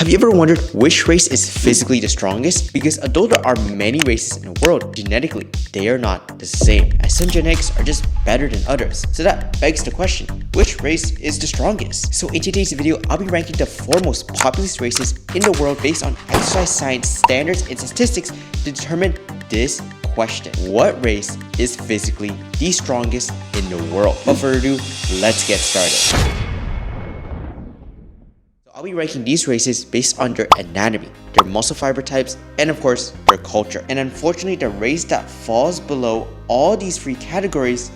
Have you ever wondered which race is physically the strongest? Because although there are many races in the world, genetically, they are not the same, as some genetics are just better than others. So that begs the question, which race is the strongest? So in today's video, I'll be ranking the 4 most populous races in the world based on exercise science standards and statistics to determine this question. What race is physically the strongest in the world? Without further ado, let's get started. I'll be ranking these races based on their anatomy, their muscle fiber types, and of course, their culture. And unfortunately, the race that falls below all these 3 categories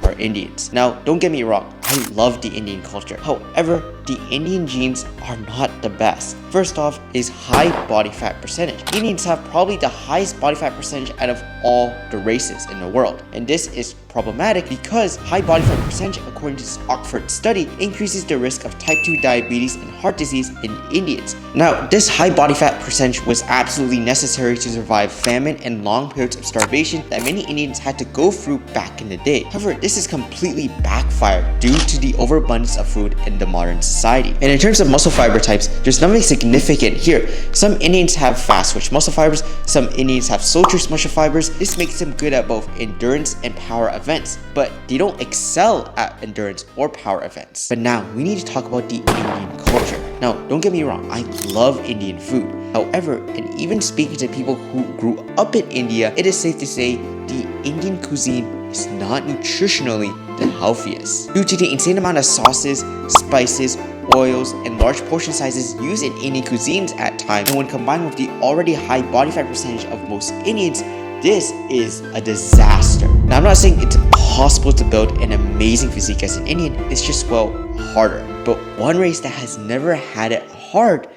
are Indians. Now, don't get me wrong, I love the Indian culture. However, the Indian genes are not the best. First off is high body fat percentage. Indians have probably the highest body fat percentage out of all the races in the world. And this is problematic because high body fat percentage, according to this Oxford study, increases the risk of type 2 diabetes and heart disease in Indians. Now, this high body fat percentage was absolutely necessary to survive famine and long periods of starvation that many Indians had to go through back in the day. However, this is completely backfired due to the overabundance of food in the modern society. And in terms of muscle fiber types, there's nothing significant here. Some Indians have fast-twitch muscle fibers, some Indians have slow-twitch muscle fibers. This makes them good at both endurance and power events, but they don't excel at endurance or power events. But now, we need to talk about the Indian culture. Now, don't get me wrong, I love Indian food. However, and even speaking to people who grew up in India, it is safe to say the Indian cuisine is not nutritionally the healthiest. Due to the insane amount of sauces, spices, oils, and large portion sizes used in Indian cuisines at times, and when combined with the already high body fat percentage of most Indians, this is a disaster. Now, I'm not saying it's impossible to build an amazing physique as an Indian, it's just, well, harder. But one race that has never had it hard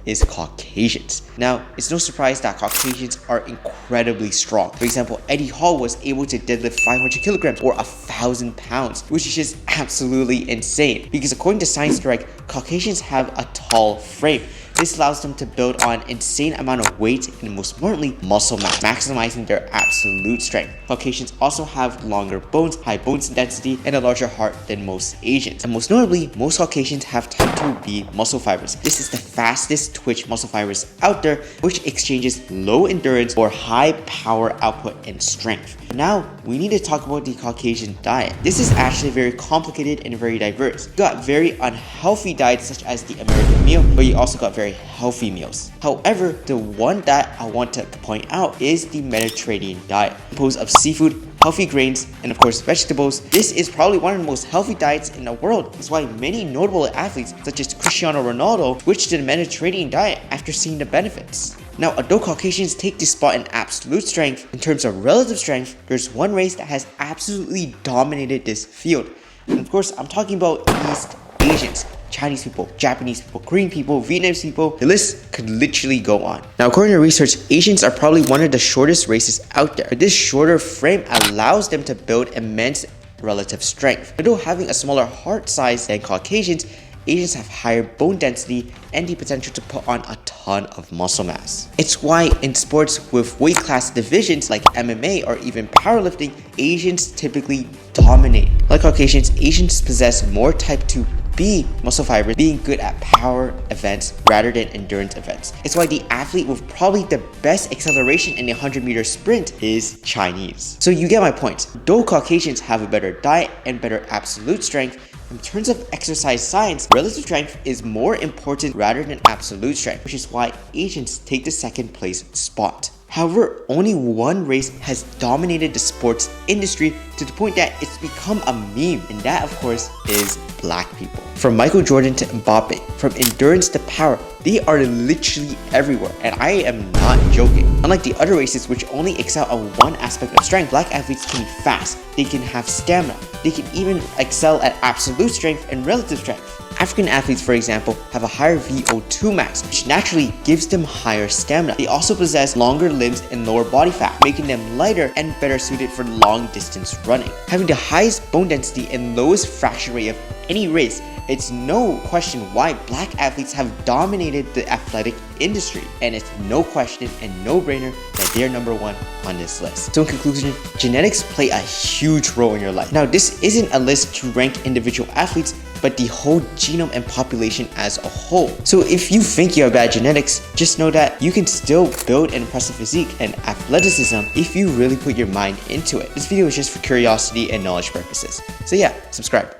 is Caucasians. Now, it's no surprise that Caucasians are incredibly strong. For example, Eddie Hall was able to deadlift 500 kilograms or 1,000 pounds, which is just absolutely insane. Because according to Science Direct, Caucasians have a tall frame. This allows them to build on insane amount of weight and most importantly, muscle mass, maximizing their absolute strength. Caucasians also have longer bones, high bone density, and a larger heart than most Asians. And most notably, most Caucasians have type 2B muscle fibers. This is the fastest twitch muscle fibers out there, which exchanges low endurance for high power output and strength. Now, we need to talk about the Caucasian diet. This is actually very complicated and very diverse. You got very unhealthy diets such as the American meal, but you also got very healthy meals. However, the one that I want to point out is the Mediterranean diet, composed of seafood, healthy grains, and of course vegetables. This is probably one of the most healthy diets in the world. That's why many notable athletes such as Cristiano Ronaldo switched to the Mediterranean diet after seeing the benefits. Now, although Caucasians take this spot in absolute strength, in terms of relative strength, there's one race that has absolutely dominated this field. And of course, I'm talking about East Asians. Chinese people, Japanese people, Korean people, Vietnamese people, the list could literally go on. Now, according to research, Asians are probably one of the shortest races out there. But this shorter frame allows them to build immense relative strength. Although having a smaller heart size than Caucasians, Asians have higher bone density and the potential to put on a ton of muscle mass. It's why in sports with weight class divisions like MMA or even powerlifting, Asians typically dominate. Like Caucasians, Asians possess more type 2B muscle fibers, being good at power events rather than endurance events. It's why the athlete with probably the best acceleration in the 100-meter sprint is Chinese. So you get my point. Though Caucasians have a better diet and better absolute strength, in terms of exercise science, relative strength is more important rather than absolute strength, which is why Asians take the second place spot. However, only one race has dominated the sports industry to the point that it's become a meme, and that of course is black people. From Michael Jordan to Mbappe, from endurance to power, they are literally everywhere, and I am not joking. Unlike the other races which only excel at one aspect of strength, black athletes can be fast, they can have stamina, they can even excel at absolute strength and relative strength. African athletes, for example, have a higher VO2 max, which naturally gives them higher stamina. They also possess longer limbs and lower body fat, making them lighter and better suited for long distance running. Having the highest bone density and lowest fracture rate of any race, it's no question why black athletes have dominated the athletic industry, and it's no question and no-brainer that they're number 1 on this list. So in conclusion, genetics play a huge role in your life. Now, this isn't a list to rank individual athletes, but the whole genome and population as a whole. So if you think you have bad genetics, just know that you can still build an impressive physique and athleticism if you really put your mind into it. This video is just for curiosity and knowledge purposes. So yeah, subscribe.